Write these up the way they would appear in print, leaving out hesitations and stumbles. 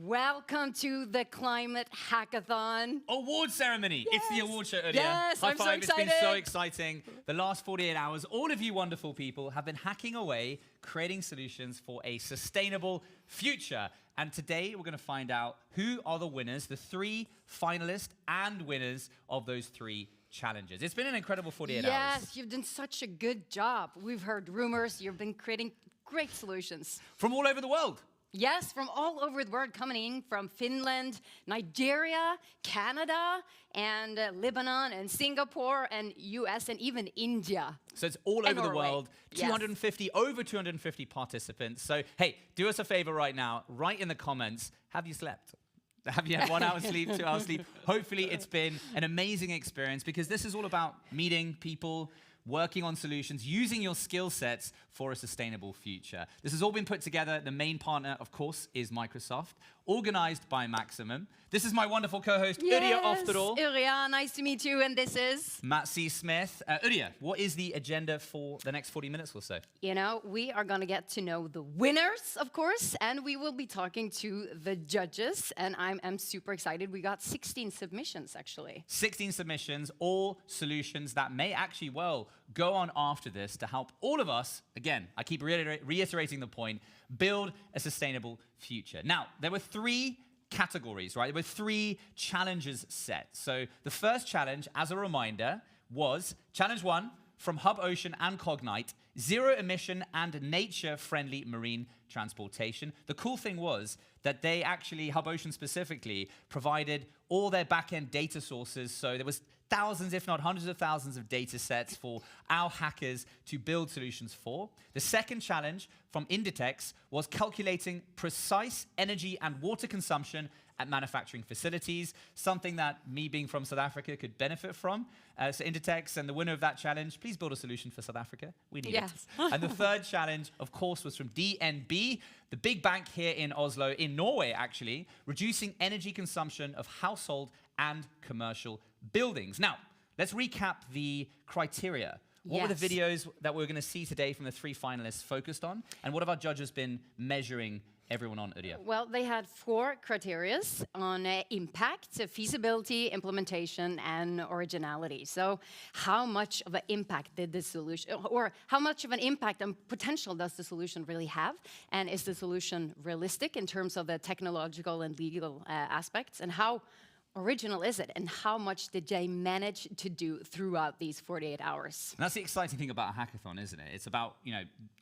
Welcome to the Climate Hackathon. Award ceremony. Yes. It's the award show earlier. Yes, High I'm so five. It's been excited. so exciting. The last 48 hours, all of you wonderful people have been hacking away, creating solutions for a sustainable future. And today we're going to find out who are the winners, the 3 finalists and winners of those 3 challenges. It's been an incredible 48 hours. Yes, you've done such a good job. We've heard rumors. You've been creating great solutions. From all over the world. Yes, from all over the world, coming in from Finland, Nigeria, Canada, and Lebanon, and Singapore, and US, and even India. So it's all over the world. Yes. 250, over 250 participants. So, hey, do us a favor right now. Write in the comments, have you slept? Have you had 1 hour sleep, 2 hours sleep? Hopefully it's been an amazing experience, because this is all about meeting people, working on solutions, using your skill sets for a sustainable future. This has all been put together. The main partner, of course, is Microsoft, organized by Maximum. This is my wonderful co-host, Urja Oftedal. Urja, nice to meet you, and this is? Matt C. Smith. Urja, what is the agenda for the next 40 minutes or so? You know, we are going to get to know the winners, of course, and we will be talking to the judges, and I'm super excited. We got 16 submissions, actually. 16 submissions, all solutions that may actually, well, go on after this to help all of us, again, I keep reiterating the point, build a sustainable future. Now, there were 3 categories, right? There were 3 challenges set. So the first challenge, as a reminder, was challenge 1 from Hub Ocean and Cognite, zero emission and nature-friendly marine transportation. The cool thing was that they actually, Hub Ocean specifically, provided all their back-end data sources. So there was thousands, if not hundreds of thousands of data sets for our hackers to build solutions for. The second challenge from Inditex was calculating precise energy and water consumption at manufacturing facilities, something that me being from South Africa could benefit from. So Inditex and the winner of that challenge, please build a solution for South Africa. We need it. And the third challenge, of course, was from DNB, the big bank here in Oslo, in Norway actually, reducing energy consumption of household and commercial buildings. Now, let's recap the criteria. What were the videos that we're going to see today from the 3 finalists focused on? And what have our judges been measuring everyone on, Urja? Well, they had 4 criteria on impact, feasibility, implementation, and originality. So how much of an impact did the solution, or how much of an impact and potential does the solution really have? And is the solution realistic in terms of the technological and legal aspects? And how original is it, and how much did they manage to do throughout these 48 hours? And that's the exciting thing about a hackathon, isn't it? It's about,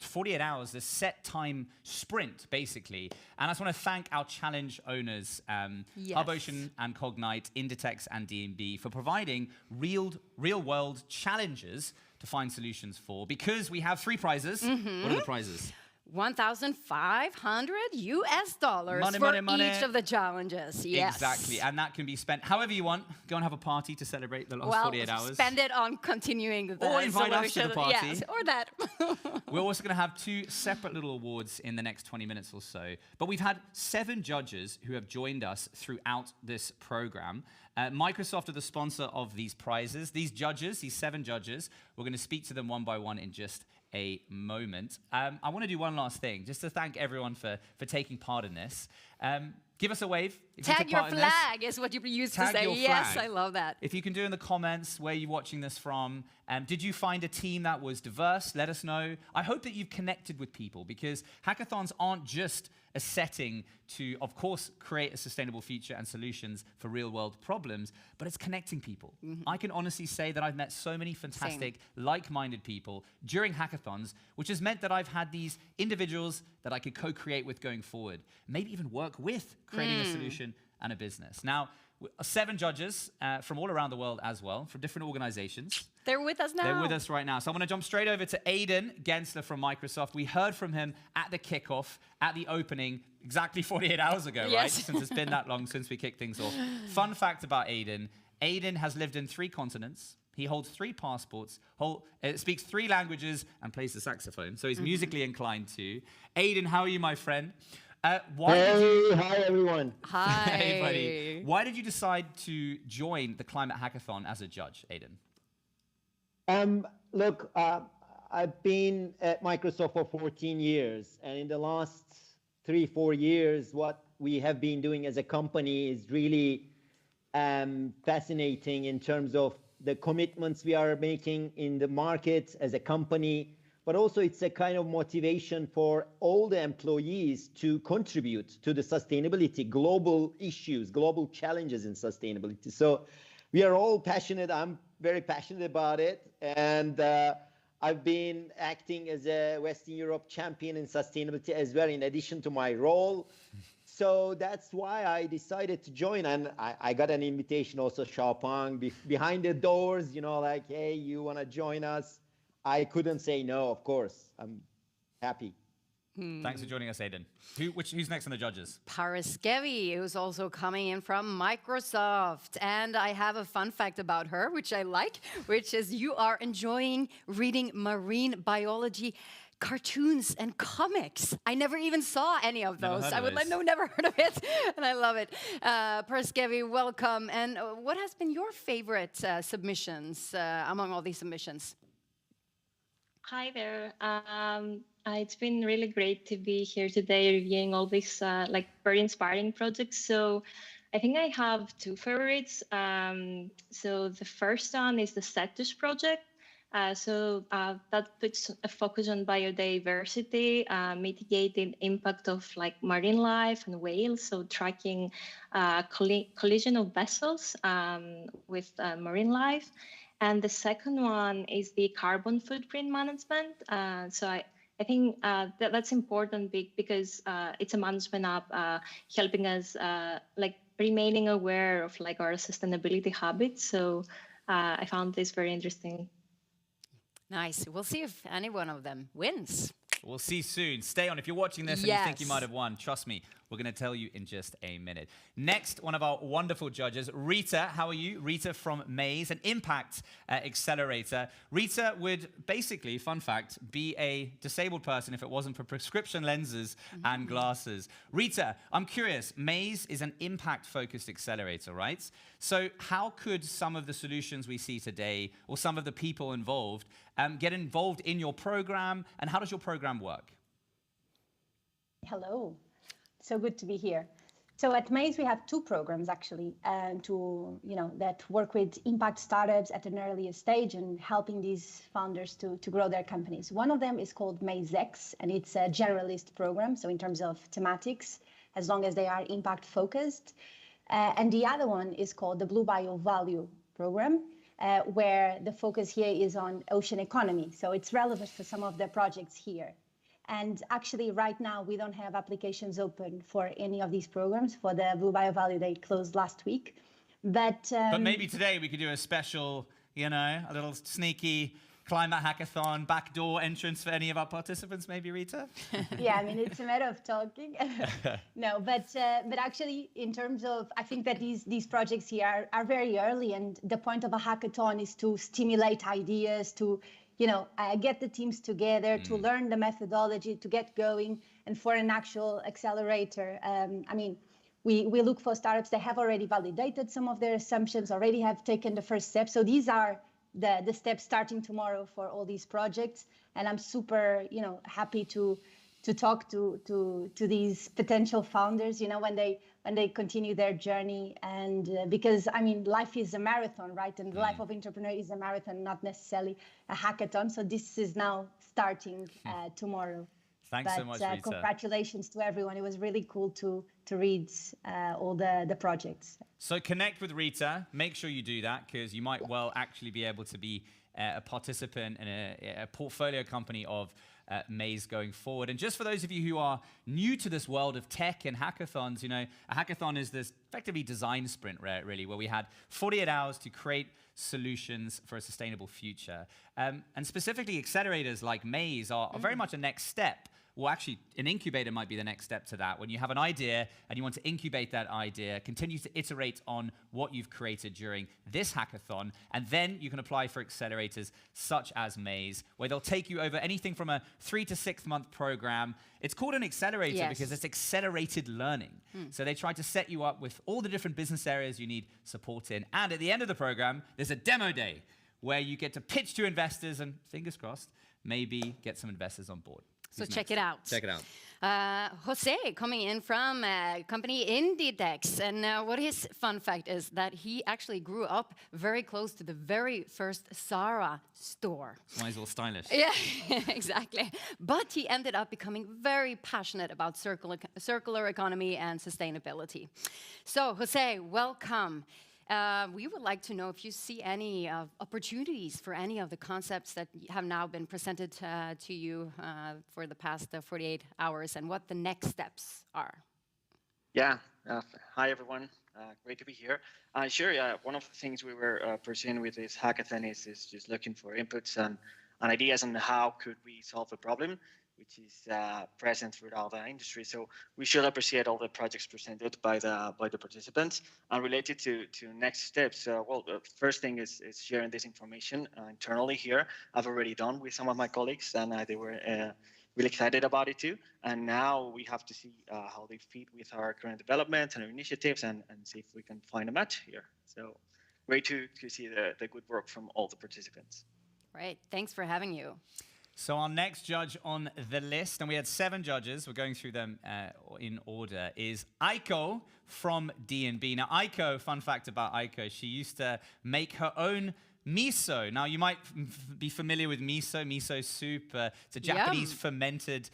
48 hours, this set time sprint, basically. And I just want to thank our challenge owners, Hub Ocean and Cognite, Inditex and DNB, for providing real-world challenges to find solutions for. Because we have 3 prizes. What are the prizes? $1,500 for each of the challenges. Yes. Exactly, and that can be spent however you want. Go and have a party to celebrate the last 48 hours. Spend it on continuing the or invite us to the party. Yes, or that. We're also going to have 2 separate little awards in the next 20 minutes or so. But we've had 7 judges who have joined us throughout this program. Microsoft are the sponsor of these prizes. These judges, these 7 judges, we're going to speak to them one by one in just a moment. I want to do one last thing, just to thank everyone for taking part in this. Give us a wave. If Tag your flag is what you used to say. Yes, I love that. If you can do in the comments where you're watching this from. Did you find a team that was diverse? Let us know. I hope that you've connected with people, because hackathons aren't just a setting to, of course, create a sustainable future and solutions for real-world problems, but it's connecting people. I can honestly say that I've met so many fantastic, like-minded people during hackathons, which has meant that I've had these individuals that I could co-create with going forward, maybe even work with creating a solution and a business. Now, 7 judges from all around the world as well, from different organizations. They're with us now. They're with us right now. So I want to jump straight over to Aidan Gensler from Microsoft. We heard from him at the kickoff, at the opening, exactly 48 hours ago, right? Since it's been that long since we kicked things off. Fun fact about Aidan. Aidan has lived in 3 continents. He holds 3 passports, speaks 3 languages, and plays the saxophone. So he's musically inclined too. Aidan, how are you, my friend? Hi everyone. Hi. Hey, buddy. Why did you decide to join the Climate Hackathon as a judge, Aidan? Look, I've been at Microsoft for 14 years, and in the last 3-4 years, what we have been doing as a company is really fascinating in terms of the commitments we are making in the market as a company, but also it's a kind of motivation for all the employees to contribute to the sustainability, global issues, global challenges in sustainability. So we are all passionate. I'm very passionate about it. And I've been acting as a Western Europe champion in sustainability as well, in addition to my role. So that's why I decided to join, and I got an invitation also, Xiaopeng, behind the doors, you know, like, hey, you want to join us? I couldn't say no, of course. I'm happy. Thanks for joining us, Aidan. Who's next on the judges? Paraskevi, who's also coming in from Microsoft. And I have a fun fact about her, which I like, which is you are enjoying reading marine biology cartoons and comics. I never even saw any of those. I would like, no, never heard of it. And I love it. Paraskevi, welcome. And what has been your favorite submissions among all these submissions? Hi there. It's been really great to be here today reviewing all these like very inspiring projects. So I think I have two favorites. So the first one is the Cetus project. That puts a focus on biodiversity, mitigating impact of like marine life and whales. So tracking collision of vessels with marine life. And the second one is the carbon footprint management. So I think that's important because it's a management app helping us like remaining aware of like our sustainability habits. So I found this very interesting. Nice. We'll see if any one of them wins. We'll see soon. Stay on. If you're watching this and you think you might have won, trust me, we're going to tell you in just a minute. Next, one of our wonderful judges, Rita. How are you? Rita from Maze, an impact accelerator. Rita would basically, fun fact, be a disabled person if it wasn't for prescription lenses and glasses. Rita, I'm curious. Maze is an impact-focused accelerator, right? So how could some of the solutions we see today, or some of the people involved, get involved in your program? And how does your program work? Hello. So good to be here. So at Maze, we have two programs actually, that work with impact startups at an earlier stage and helping these founders to grow their companies. One of them is called Maze X, and it's a generalist program. So in terms of thematics, as long as they are impact focused. And the other one is called the Blue Bio Value program, where the focus here is on ocean economy. So it's relevant for some of the projects here. And actually, right now, we don't have applications open for any of these programs. For the Blue Bio Value, they closed last week. But maybe today we could do a special, a little sneaky Climate Hackathon backdoor entrance for any of our participants, maybe, Rita? Yeah, I mean, it's a matter of talking. No, but actually, in terms of, I think that these projects here are very early, and the point of a hackathon is to stimulate ideas, to get the teams together, to learn the methodology, to get going. And for an actual accelerator, we look for startups that have already validated some of their assumptions, already have taken the first steps. So these are the steps starting tomorrow for all these projects. And I'm super, happy to talk to these potential founders, when they continue their journey. And because, life is a marathon, right? And the life of entrepreneur is a marathon, not necessarily a hackathon. So this is now starting tomorrow. Thanks so much, Rita. Congratulations to everyone. It was really cool to read all the projects. So connect with Rita. Make sure you do that, because you might well actually be able to be a participant in a portfolio company of Maze going forward. And just for those of you who are new to this world of tech and hackathons, a hackathon is this effectively design sprint, really, where we had 48 hours to create solutions for a sustainable future. And specifically, accelerators like Maze are very much a next step. Well, actually, an incubator might be the next step to that. When you have an idea and you want to incubate that idea, continue to iterate on what you've created during this hackathon, and then you can apply for accelerators such as Maze, where they'll take you over anything from a 3 to 6 month program. It's called an accelerator because it's accelerated learning. So they try to set you up with all the different business areas you need support in. And at the end of the program, there's a demo day where you get to pitch to investors and, fingers crossed, maybe get some investors on board. So check it out. Check it out. Jose coming in from company Inditex, and what his fun fact is that he actually grew up very close to the very first Zara store. Why is all stylish? Yeah, exactly. But he ended up becoming very passionate about circular economy and sustainability. So, Jose, welcome. We would like to know if you see any opportunities for any of the concepts that have now been presented to you for the past 48 hours, and what the next steps are. Yeah. Hi, everyone. Great to be here. Sure. One of the things we were pursuing with this hackathon is just looking for inputs and ideas on how could we solve a problem which is present throughout the industry. So we should appreciate all the projects presented by the participants. And related to next steps, well, the first thing is sharing this information internally here. I've already done with some of my colleagues, and they were really excited about it too. And now we have to see how they fit with our current development and our initiatives, and see if we can find a match here. So great to see the good work from all the participants. Right. Thanks for having you. So our next judge on the list, and we had 7 judges, we're going through them in order, is Aiko from D&B. Now, Aiko, fun fact about Aiko, she used to make her own miso. Now, you might be familiar with miso soup. It's a Japanese fermented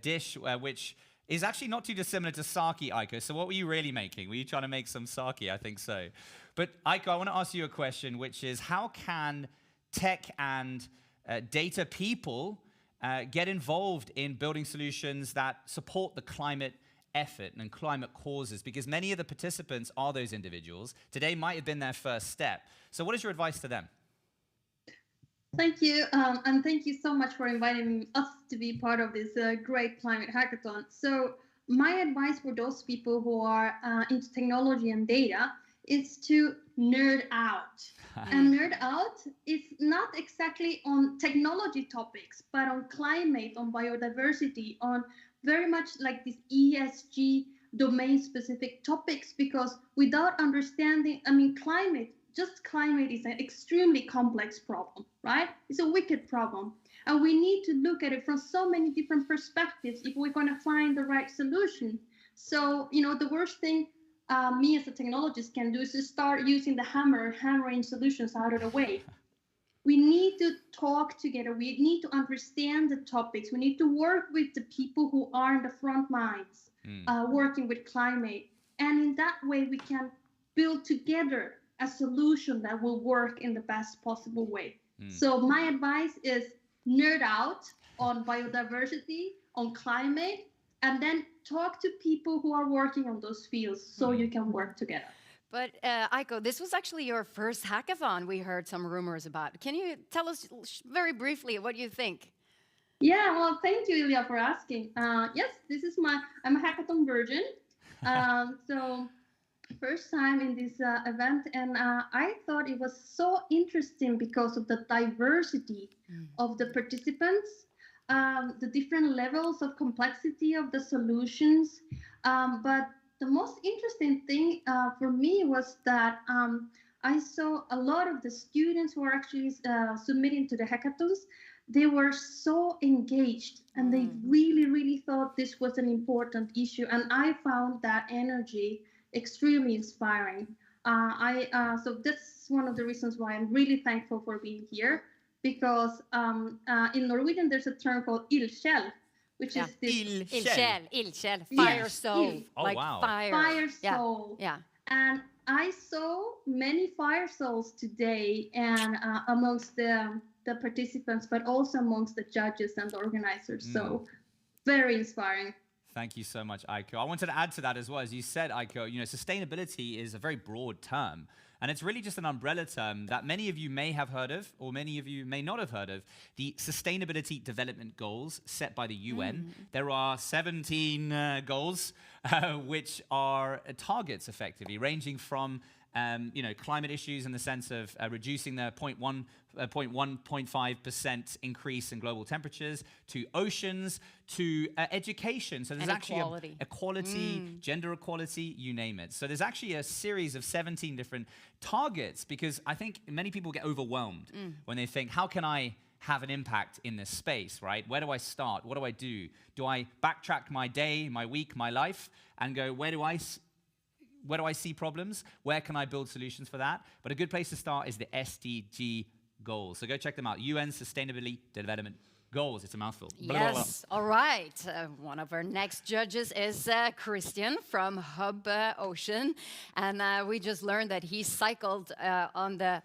dish, which is actually not too dissimilar to sake, Aiko. So what were you really making? Were you trying to make some sake? I think so. But Aiko, I want to ask you a question, which is, how can tech and data people get involved in building solutions that support the climate effort and climate causes? Because many of the participants are those individuals. Today might have been their first step. So what is your advice to them? Thank you, and thank you so much for inviting us to be part of this great climate hackathon. So my advice for those people who are into technology and data is to nerd out. And nerd out is not exactly on technology topics, but on climate, on biodiversity, on very much like these ESG domain-specific topics, because without understanding, climate is an extremely complex problem, right? It's a wicked problem. And we need to look at it from so many different perspectives if we're going to find the right solution. So, the worst thing me as a technologist can do is to start using the hammering solutions out of the way. We need to talk together. We need to understand the topics. We need to work with the people who are in the front lines, working with climate. And in that way, we can build together a solution that will work in the best possible way. So my advice is nerd out on biodiversity, on climate, and then talk to people who are working on those fields so you can work together. But Aiko, this was actually your first hackathon we heard some rumors about. Can you tell us very briefly what you think? Yeah, well, thank you, Ilya, for asking. Yes, I'm a hackathon virgin. So first time in this event, and I thought it was so interesting because of the diversity of the participants, the different levels of complexity of the solutions. But the most interesting thing for me was that I saw a lot of the students who are actually submitting to the hackathons. They were so engaged, and they really, really thought this was an important issue. And I found that energy extremely inspiring. So that's one of the reasons why I'm really thankful for being here, because in Norwegian there's a term called ildsjæl, which is this ildsjæl, fire soul. Oh, like wow. Fire soul. Yeah. And I saw many fire souls today, and amongst the participants, but also amongst the judges and the organizers. So very inspiring. Thank you so much, Aiko. I wanted to add to that as well. As you said, Aiko, sustainability is a very broad term. And it's really just an umbrella term that many of you may have heard of, or many of you may not have heard of. The Sustainability Development Goals set by the UN. There are 17 goals, which are targets, effectively, ranging from climate issues in the sense of reducing the 0.5% increase in global temperatures, to oceans, to education. So there's actually equality, gender equality, you name it. So there's actually a series of 17 different targets, because I think many people get overwhelmed when they think, how can I have an impact in this space, right? Where do I start? What do I do? Do I backtrack my day, my week, my life, and go, where do I see problems? Where can I build solutions for that? But a good place to start is the SDG goals. So go check them out. UN Sustainability Development Goals. It's a mouthful. Yes. All right. One of our next judges is Christian from Hub Ocean. And we just learned that he cycled on the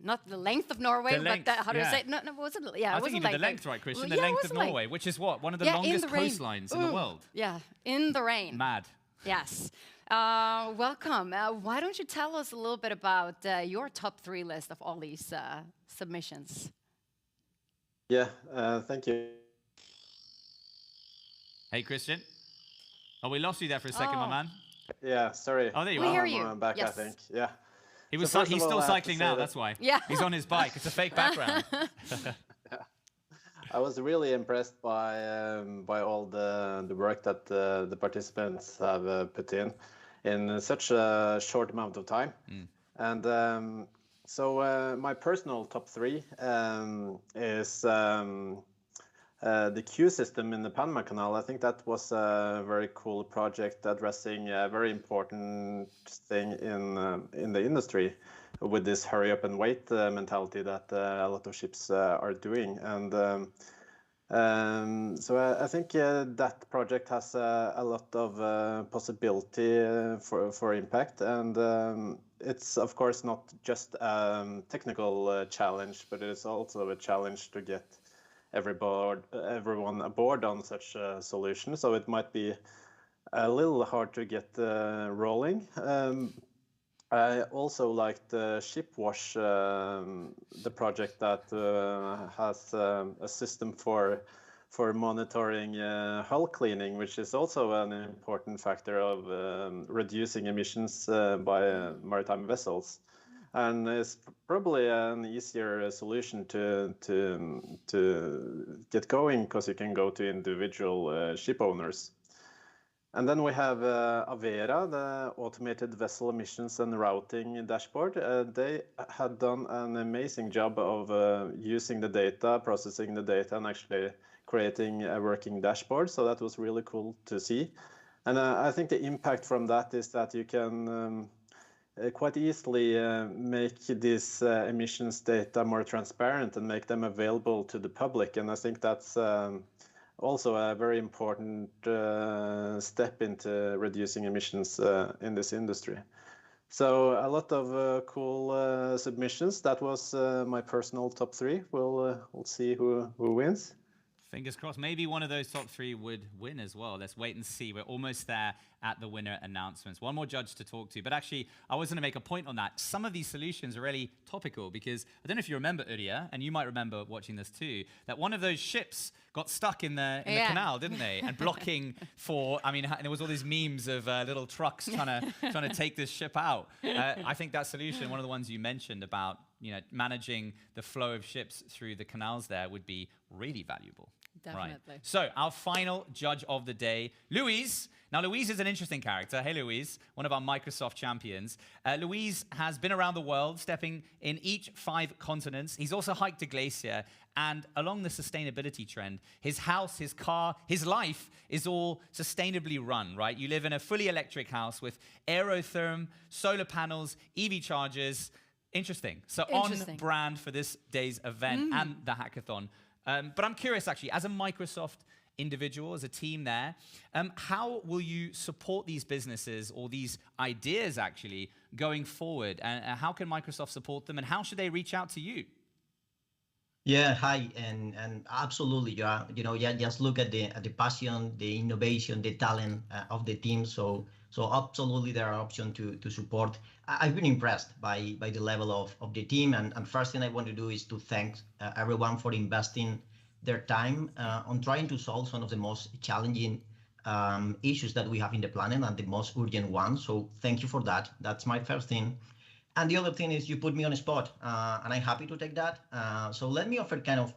not the length of Norway, length, but how do you yeah. say it? No, was it? Yeah, I it think you wasn't did the length right, Christian. Well, the yeah, it length of wasn't Norway, which is what? One of the in longest the rain. coastlines in the world. Yeah, in the rain. Mad. Yes. Welcome. Why don't you tell us a little bit about your top 3 list of all these submissions? Yeah, thank you. Hey, Christian. Oh, we lost you there for a second, my man. Yeah, sorry. Oh, there you We are. hear you. I'm back, Yes. I think. Yeah. He's first of still all, I have to cycling say now, that- that's why. Yeah. He's on his bike. It's a fake background. I was really impressed by all the work that the participants have put in such a short amount of time. And so my personal top 3 is the queue system in the Panama Canal. I think that was a very cool project addressing a very important thing in the industry with this hurry up and wait mentality that a lot of ships are doing. And so I think that project has a lot of possibility for impact. And it's of course not just a technical challenge, but it is also a challenge to get everyone aboard on such a solution. So it might be a little hard to get rolling. I also like the Shipwash, the project that has a system for monitoring hull cleaning, which is also an important factor of reducing emissions by maritime vessels. And it's probably an easier solution to get going, because you can go to individual ship owners. And then we have Avera, the automated vessel emissions and routing dashboard. They had done an amazing job of using the data, processing the data, and actually creating a working dashboard. So that was really cool to see. And I think the impact from that is that you can quite easily make these emissions data more transparent and make them available to the public. And I think that's also a very important step into reducing emissions in this industry. So a lot of cool submissions. That was my personal top 3. We'll see who wins. Fingers crossed. Maybe one of those top 3 would win as well. Let's wait and see. We're almost there at the winner announcements. One more judge to talk to. But actually, I was going to make a point on that. Some of these solutions are really topical, because I don't know if you remember, Urja, and you might remember watching this too, that one of those ships got stuck in the canal, didn't they? And blocking for, I mean, and there was all these memes of little trucks trying to take this ship out. I think that solution, one of the ones you mentioned about, managing the flow of ships through the canals there, would be really valuable. Definitely. Right. So our final judge of the day, Louise. Now, Louise is an interesting character. Hey, Louise, one of our Microsoft champions. Louise has been around the world, stepping in each 5 continents. He's also hiked a glacier. And along the sustainability trend, his house, his car, his life is all sustainably run, right? You live in a fully electric house with aerotherm, solar panels, EV chargers. Interesting. So on brand for this day's event and the hackathon. But I'm curious, actually, as a Microsoft individual, as a team there, how will you support these businesses or these ideas, actually, going forward? And how can Microsoft support them? And how should they reach out to you? Yeah, hi, and absolutely, just look at the passion, the innovation, the talent of the team. So absolutely, there are options to support. I've been impressed by the level of the team, and first thing I want to do is to thank everyone for investing their time on trying to solve some of the most challenging issues that we have in the planet, and the most urgent ones. So thank you for that. That's my first thing. And the other thing is, you put me on a spot, and I'm happy to take that. So let me offer kind of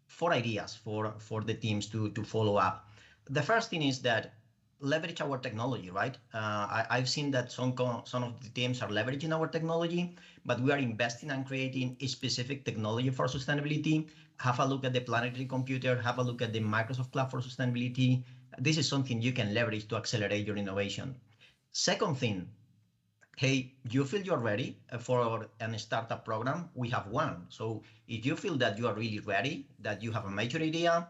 4 ideas for the teams to follow up. The first thing is that leverage our technology, right? I've seen that some of the teams are leveraging our technology, but we are investing and creating a specific technology for sustainability. Have a look at the planetary computer, have a look at the Microsoft Cloud for Sustainability. This is something you can leverage to accelerate your innovation. Second thing, hey, you feel you're ready for a startup program? We have one. So if you feel that you are really ready, that you have a major idea,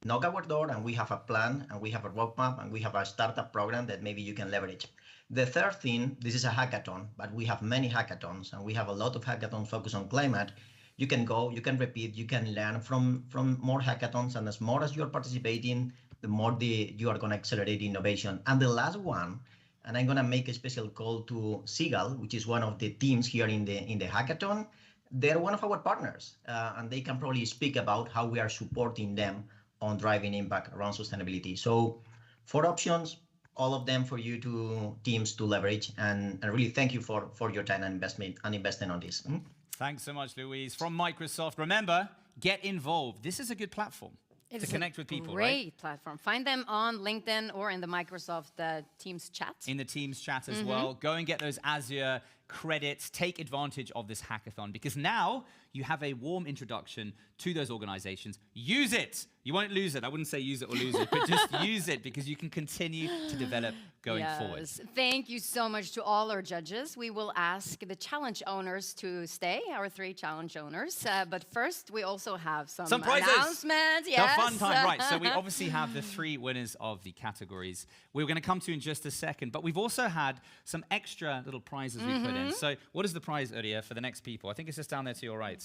knock our door and we have a plan and we have a roadmap and we have a startup program that maybe you can leverage. The third thing, this is a hackathon, but we have many hackathons and we have a lot of hackathons focused on climate. You can go, you can repeat, you can learn from more hackathons, and as more as you're participating, the more you are going to accelerate innovation. And the last one, and I'm going to make a special call to Seagull, which is one of the teams here in the hackathon. They're one of our partners, and they can probably speak about how we are supporting them on driving impact around sustainability. So 4 options, all of them for you teams to leverage, and really thank you for your time and investment and investing on this. Thanks so much, Louise. From Microsoft, remember, get involved. This is a good platform to connect with people, right? Great platform. Find them on LinkedIn or in the Microsoft Teams chat. In the Teams chat as well. Go and get those Azure credits. Take advantage of this hackathon, because now you have a warm introduction to those organizations. Use it. You won't lose it. I wouldn't say use it or lose it, but just use it, because you can continue to develop going forward. Thank you so much to all our judges. We will ask the challenge owners to stay, our 3 challenge owners. But first, we also have some prizes. Announcements. Yes. The fun time, right. So we obviously have the 3 winners of the categories. We're going to come to in just a second, but we've also had some extra little prizes we put in. So what is the prize, Uria, for the next people? I think it's just down there to your right.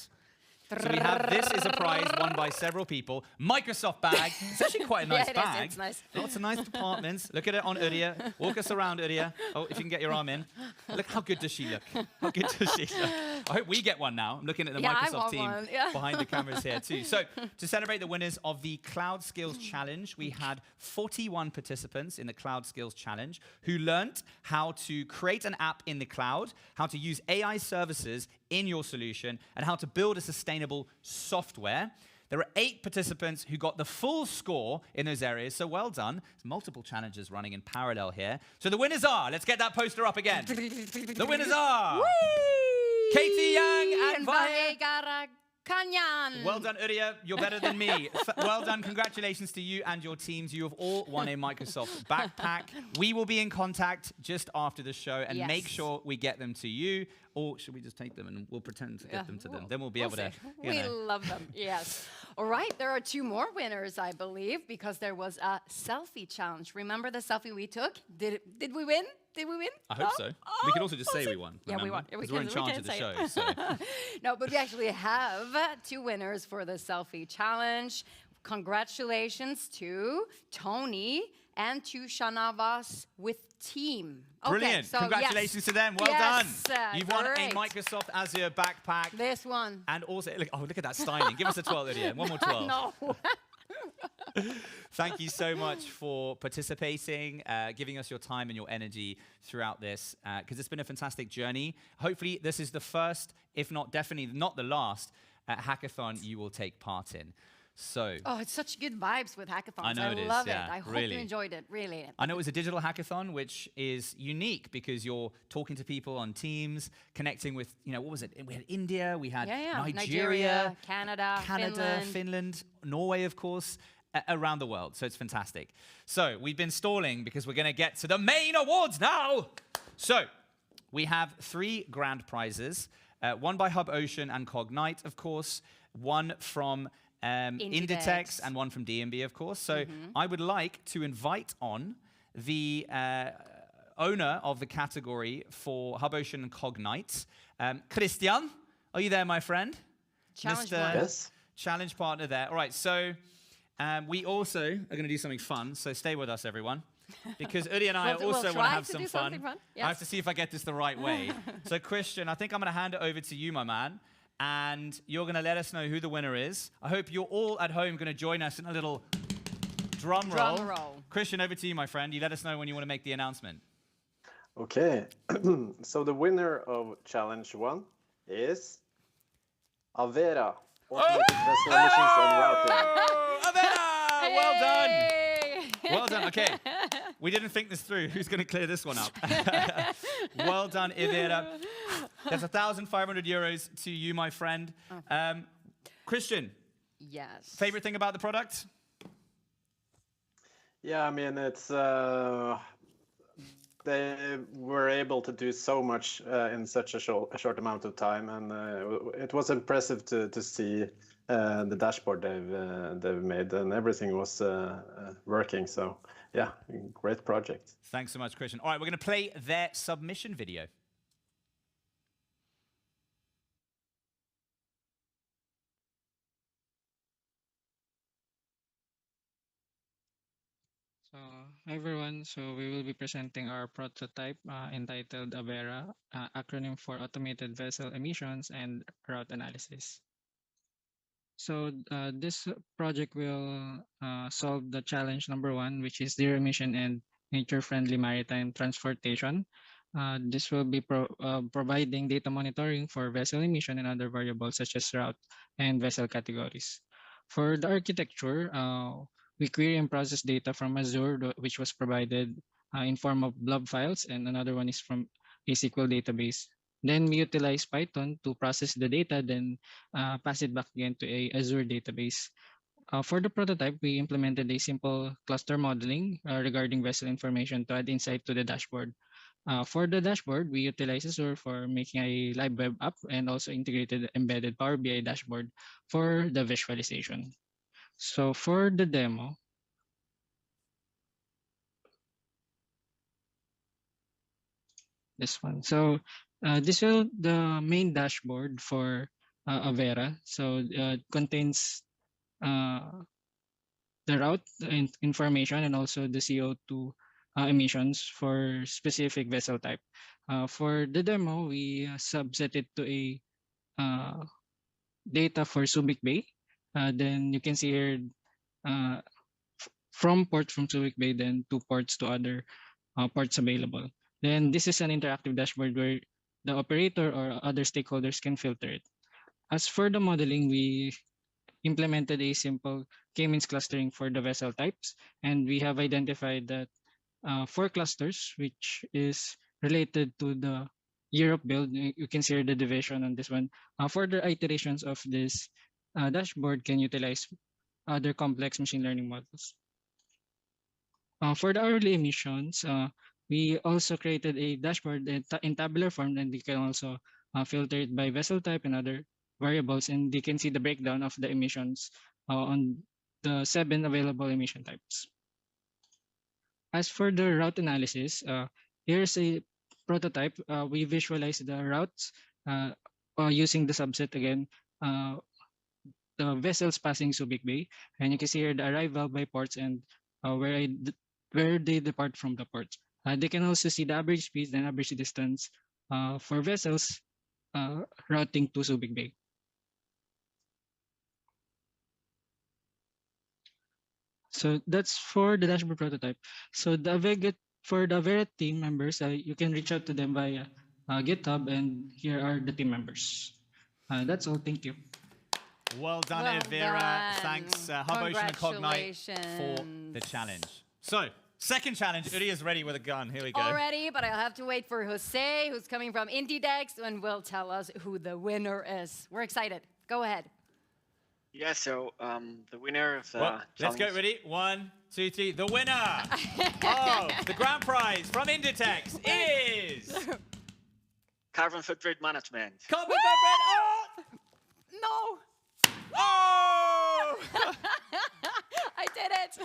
So we have, this is a prize won by several people. Microsoft bag. It's actually quite a nice bag. It's nice. Lots of nice departments. Look at it on Uria. Walk us around, Uria. Oh, if you can get your arm in. Look, how good does she look? How good does she look? I hope we get one now. I'm looking at the Microsoft team behind the cameras here too. So to celebrate the winners of the Cloud Skills Challenge, we had 41 participants in the Cloud Skills Challenge who learned how to create an app in the cloud, how to use AI services in your solution, and how to build a sustainable software. There are 8 participants who got the full score in those areas, so well done. There's multiple challenges running in parallel here. So the winners are, let's get that poster up again. The winners are Katie Yang and Vahe Kanyan. Well done, Uria. You're better than me. Well done. Congratulations to you and your teams. You have all won a Microsoft backpack. We will be in contact just after the show and make sure we get them to you. Or should we just take them and we'll pretend to get them to them? Then we'll be able to, We love them, yes. All right, there are 2 more winners, I believe, because there was a selfie challenge. Remember the selfie we took? Did we win? Did we win? I hope so. We could also just say we won. Yeah, we won. Because we're in charge of the show. So. No, but we actually have 2 winners for the selfie challenge. Congratulations to Tony and to Shanavas with team. Brilliant. So congratulations to them. Well done. You've won great. a Microsoft Azure backpack. This one. And also, look at that styling. Give us a 12, Lydia. One more 12. No. Thank you so much for participating, giving us your time and your energy throughout this, because it's been a fantastic journey. Hopefully, this is the first, if not definitely not the last, hackathon you will take part in. So, it's such good vibes with hackathons. I know it is, love it. yeah, I hope really. you enjoyed it, really. I know it was a digital hackathon, which is unique because you're talking to people on Teams, connecting with, what was it? We had India, we had Nigeria, Canada, Finland, Norway, of course, around the world. So it's fantastic. So we've been stalling because we're going to get to the main awards now. So we have 3 grand prizes, one by Hub Ocean and Cognite, of course, one from Inditex and one from DNB, of course. So I would like to invite on the owner of the category for Hub Ocean and Cognite, Christian. Are you there, my friend? Challenge partner. Yes. Challenge partner there. All right, so we also are going to do something fun, so stay with us, everyone. Because Uri and I also want to have some fun. Yes. I have to see if I get this the right way. So Christian, I think I'm going to hand it over to you, my man. And you're going to let us know who the winner is. I hope you're all at home going to join us in a little drum roll. Christian, over to you, my friend. You let us know when you want to make the announcement. Okay. So the winner of Challenge 1 is Avera, Automated Vessel Emissions and Routing. Avera! Well done. Well done. Okay. We didn't think this through. Who's going to clear this one up? Well done, Ivera. There's 1,500 euros to you, my friend. Christian. Yes. Favorite thing about the product? Yeah, I mean, it's they were able to do so much in such a short amount of time, and it was impressive to see the dashboard they've made, and everything was working. So yeah, great project. Thanks so much, Christian. All right, we're going to play their submission video. So, hi everyone. So, we will be presenting our prototype entitled AVERA, acronym for Automated Vessel Emissions and Route Analysis. So, this project will solve the challenge number 1, which is zero emission and nature-friendly maritime transportation. This will be providing data monitoring for vessel emission and other variables such as route and vessel categories. For the architecture, we query and process data from Azure, which was provided in form of blob files, and another one is from a SQL database. Then we utilize Python to process the data, then pass it back again to a Azure database. For the prototype, we implemented a simple cluster modeling regarding vessel information to add insight to the dashboard. For the dashboard, we utilize Azure for making a live web app and also integrated embedded Power BI dashboard for the visualization. So for the demo, this one. So this is the main dashboard for Avera. So it contains the route information and also the CO2 emissions for specific vessel type. For the demo, we subset it to a data for Subic Bay. Then you can see here from ports from Subic Bay, then to ports to other ports available. Then this is an interactive dashboard where the operator or other stakeholders can filter it. As for the modeling, we implemented a simple k-means clustering for the vessel types, and we have identified that 4 clusters, which is related to the Europe build. You can see the division on this one. Further iterations of this dashboard can utilize other complex machine learning models. For the hourly emissions, we also created a dashboard in tabular form, and you can also filter it by vessel type and other variables, and you can see the breakdown of the emissions on the 7 available emission types. As for the route analysis, here's a prototype. We visualize the routes using the subset again, the vessels passing Subic Bay, and you can see here the arrival by ports and where they depart from the ports. They can also see the average speed and average distance for vessels routing to Subic Bay. So that's for the dashboard prototype. So for the Avera team members, you can reach out to them via GitHub, and here are the team members. That's all. Thank you. Well done, Well Avera. done. Thanks, Hub Ocean and Cognite, for the challenge. So, second challenge. Uri is ready with a gun. Here we go. Already, but I'll have to wait for Jose, who's coming from Indiedex, and will tell us who the winner is. We're excited. Go ahead. Yeah, so the winner of the Well, let's go, challenge- ready? 1, 2, 3. The winner of the grand prize from Inditex is Carbon footprint management. Carbon footprint. Oh! No! Oh! I did it!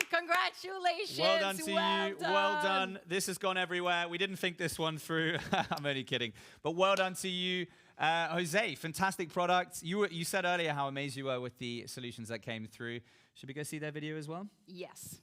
Congratulations! Well done to you. Done. Well done. This has gone everywhere. We didn't think this one through. I'm only kidding. But well done to you, Jose. Fantastic product. You said earlier how amazed you were with the solutions that came through. Should we go see their video as well? Yes.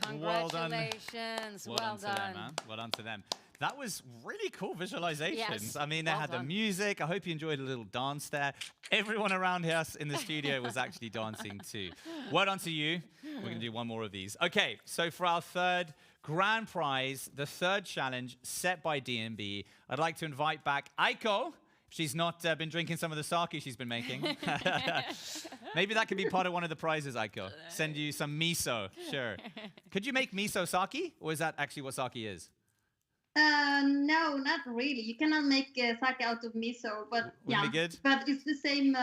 Congratulations. Well done. To them, man. Well done to them. That was really cool visualizations. Yes, I mean, they had the music. I hope you enjoyed a little dance there. Everyone around us in the studio was actually dancing too. Well done to you. We're going to do one more of these. Okay, so for our third grand prize, the third challenge set by DNB, I'd like to invite back Aiko. She's not been drinking some of the sake she's been making. Maybe that could be part of one of the prizes, Aiko. Send you some miso, sure. Could you make miso sake, or is that actually what sake is? No, not really. You cannot make sake out of miso, but Wouldn't be good? But it's the same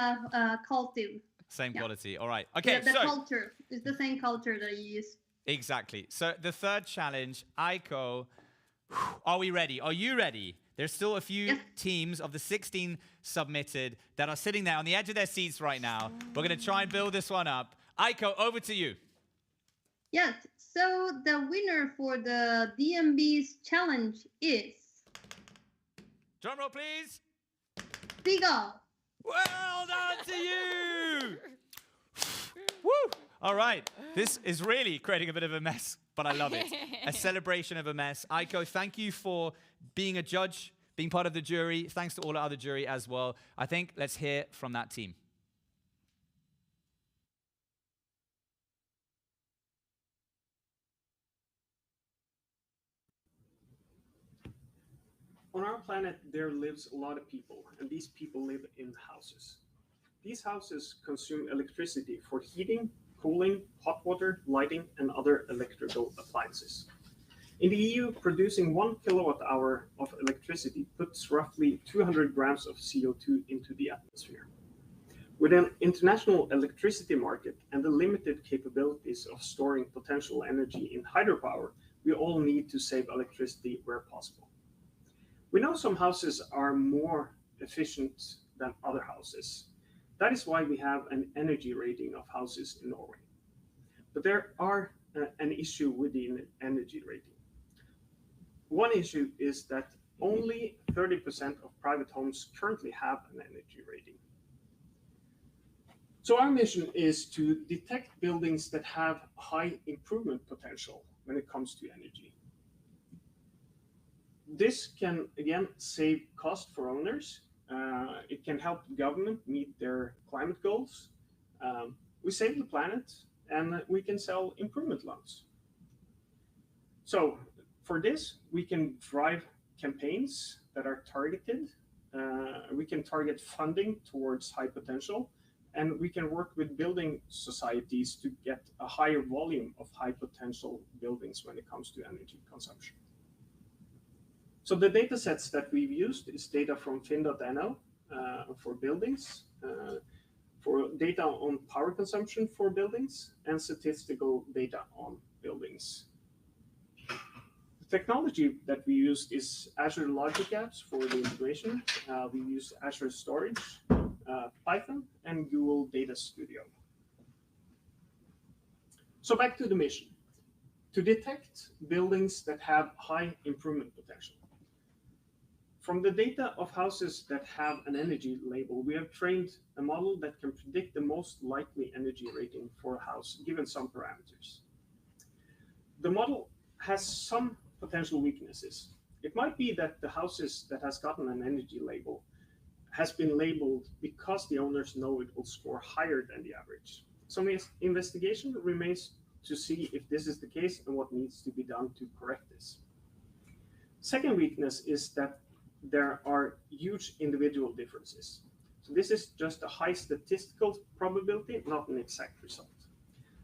culture. Same quality. All right. Okay. The culture is the same culture that you use. Exactly. So the third challenge, Aiko, are we ready? Are you ready? There's still a few teams of the 16 submitted that are sitting there on the edge of their seats right now. We're going to try and build this one up. Aiko, over to you. Yes. So the winner for the DNB's challenge is... Drum roll, please. Seagull. Well done to you. Woo. All right. This is really creating a bit of a mess, but I love it. A celebration of a mess. Aiko, thank you for being a judge, being part of the jury. Thanks to all the other jury as well. I think let's hear from that team. On our planet, there lives a lot of people, and these people live in houses. These houses consume electricity for heating, cooling, hot water, lighting, and other electrical appliances. In the EU, producing 1 kilowatt hour of electricity puts roughly 200 grams of CO2 into the atmosphere. With an international electricity market and the limited capabilities of storing potential energy in hydropower, we all need to save electricity where possible. We know some houses are more efficient than other houses. That is why we have an energy rating of houses in Norway. But there are an issue with the energy rating. One issue is that only 30% of private homes currently have an energy rating. So our mission is to detect buildings that have high improvement potential when it comes to energy. This can, again, save cost for owners. It can help the government meet their climate goals. We save the planet, and we can sell improvement loans. So for this, we can drive campaigns that are targeted. We can target funding towards high potential, and we can work with building societies to get a higher volume of high potential buildings when it comes to energy consumption. So the data sets that we've used is data from fin.no for buildings. for data on power consumption for buildings and statistical data on buildings. The technology that we used is Azure Logic Apps for the integration. We use Azure Storage, Python, and Google Data Studio. So back to the mission. To detect buildings that have high improvement potential. From the data of houses that have an energy label, we have trained a model that can predict the most likely energy rating for a house given some parameters. The model has some potential weaknesses. It might be that the houses that has gotten an energy label has been labeled because the owners know it will score higher than the average. Some investigation remains to see if this is the case and what needs to be done to correct this. Second weakness is that there are huge individual differences. So this is just a high statistical probability, not an exact result.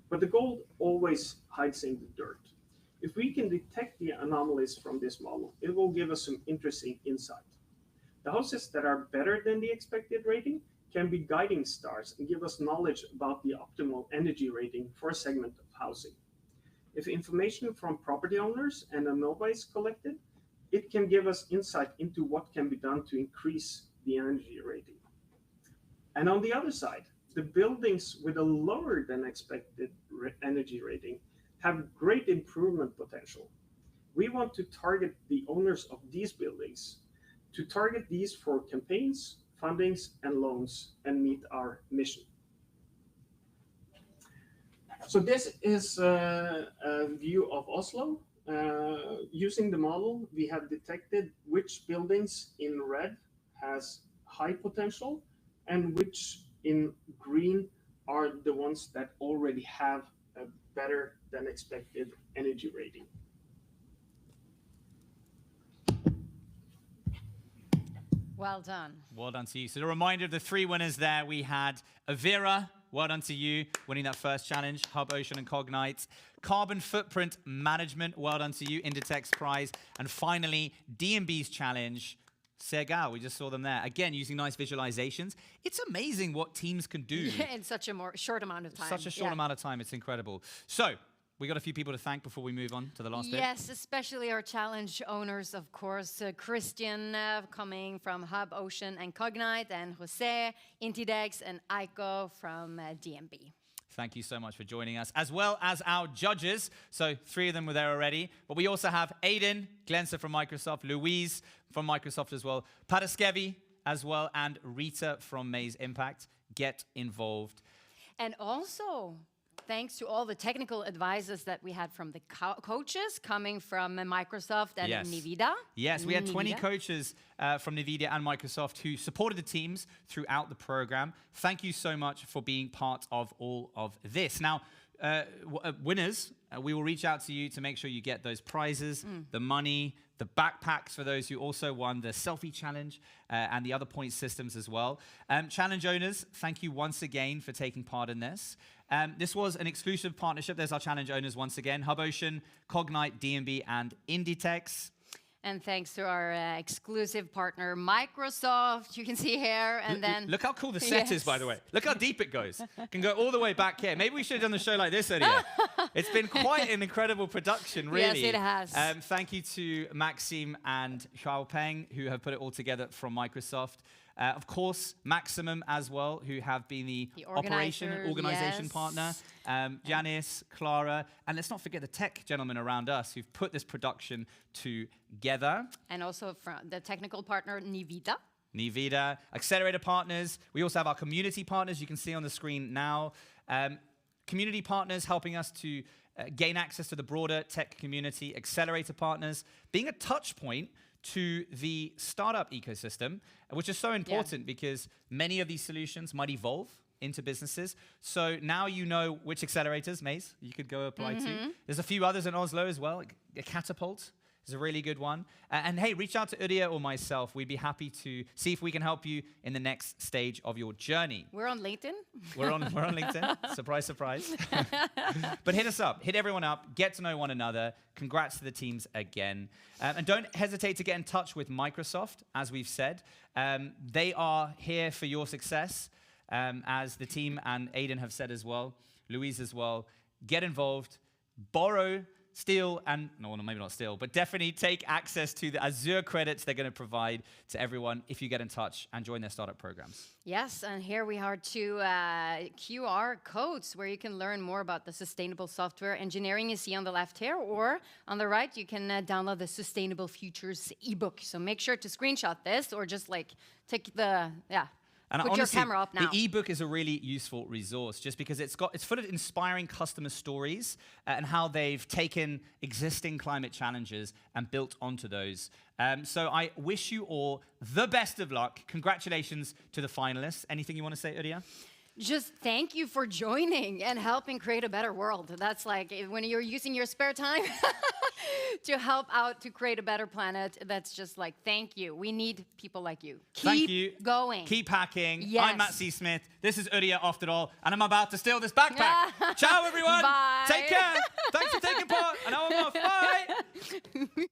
But the gold always hides in the dirt. If we can detect the anomalies from this model, it will give us some interesting insight. The houses that are better than the expected rating can be guiding stars and give us knowledge about the optimal energy rating for a segment of housing. If information from property owners and ANOVA is collected, it can give us insight into what can be done to increase the energy rating. And on the other side, the buildings with a lower than expected energy rating have great improvement potential. We want to target the owners of these buildings, to target these for campaigns, fundings, and loans, and meet our mission. So this is a view of Oslo. Using the model, we have detected which buildings in red has high potential and which in green are the ones that already have a better than expected energy rating. Well done. Well done to you. So the reminder of the three winners there, we had Avira, well done to you, winning that first challenge, Hub, Ocean, and Cognite. Carbon Footprint Management, well done to you, Inditex prize. And finally, DNB's challenge, Sergal, we just saw them there. Again, using nice visualizations. It's amazing what teams can do. In such a short amount of time. Such a short amount of time, it's incredible. So, we got a few people to thank before we move on to the last bit. Yes, especially our challenge owners, of course. Christian coming from Hub, Ocean, and Cognite, and Jose, Inditex, and Aiko from DNB. Thank you so much for joining us, as well as our judges. So 3 of them were there already. But we also have Aiden, Glensa from Microsoft, Louise from Microsoft as well, Paraskevi as well, and Rita from Maze Impact. Get involved. And also, thanks to all the technical advisors that we had from the coaches coming from Microsoft and Nvidia. Yes, we had 20 coaches from Nvidia and Microsoft who supported the teams throughout the program. Thank you so much for being part of all of this. Now, winners, we will reach out to you to make sure you get those prizes, the money, the backpacks for those who also won the selfie challenge and the other point systems as well. Challenge owners, thank you once again for taking part in this. This was an exclusive partnership. There's our challenge owners once again, Hub Ocean, Cognite, DNB, and Inditex. And thanks to our exclusive partner, Microsoft. You can see here, and then... Look how cool the set is, by the way. Look how deep it goes. It can go all the way back here. Maybe we should have done the show like this earlier. It's been quite an incredible production, really. Yes, it has. Thank you to Maxime and Xiaopeng, who have put it all together from Microsoft. Of course, Maximum as well, who have been the organization partner. Janice, Clara, and let's not forget the tech gentlemen around us who've put this production together. And also from the technical partner, Nvidia. Accelerator partners. We also have our community partners you can see on the screen now. Community partners helping us to gain access to the broader tech community. Accelerator partners being a touch point to the startup ecosystem, which is so important because many of these solutions might evolve into businesses. So now you know which accelerators, Maze, you could go apply to. There's a few others in Oslo as well. A Catapult is a really good one. And hey, reach out to Udia or myself. We'd be happy to see if we can help you in the next stage of your journey. We're on LinkedIn. We're on LinkedIn. Surprise, surprise. But hit us up. Hit everyone up. Get to know one another. Congrats to the teams again. And don't hesitate to get in touch with Microsoft, as we've said. They are here for your success. as the team and Aidan have said as well, Louise as well, get involved, borrow, steal, and no, maybe not steal, but definitely take access to the Azure credits they're going to provide to everyone if you get in touch and join their startup programs. Yes, and here we are two QR codes where you can learn more about the sustainable software engineering you see on the left here, or on the right, you can download the Sustainable Futures ebook. So make sure to screenshot this or just like take the, And put honestly, your camera up now. the ebook is a really useful resource just because it's full of inspiring customer stories and how they've taken existing climate challenges and built onto those. So I wish you all the best of luck. Congratulations to the finalists. Anything you want to say, Uria? Just thank you for joining and helping create a better world. That's like when you're using your spare time to help out to create a better planet. That's just like, thank you. We need people like you. Thank you. Going. Keep hacking. Yes. I'm Matt C. Smith. This is Uria After All, and I'm about to steal this backpack. Ciao, everyone. Bye. Take care. Thanks for taking part. And now I'm off. Bye.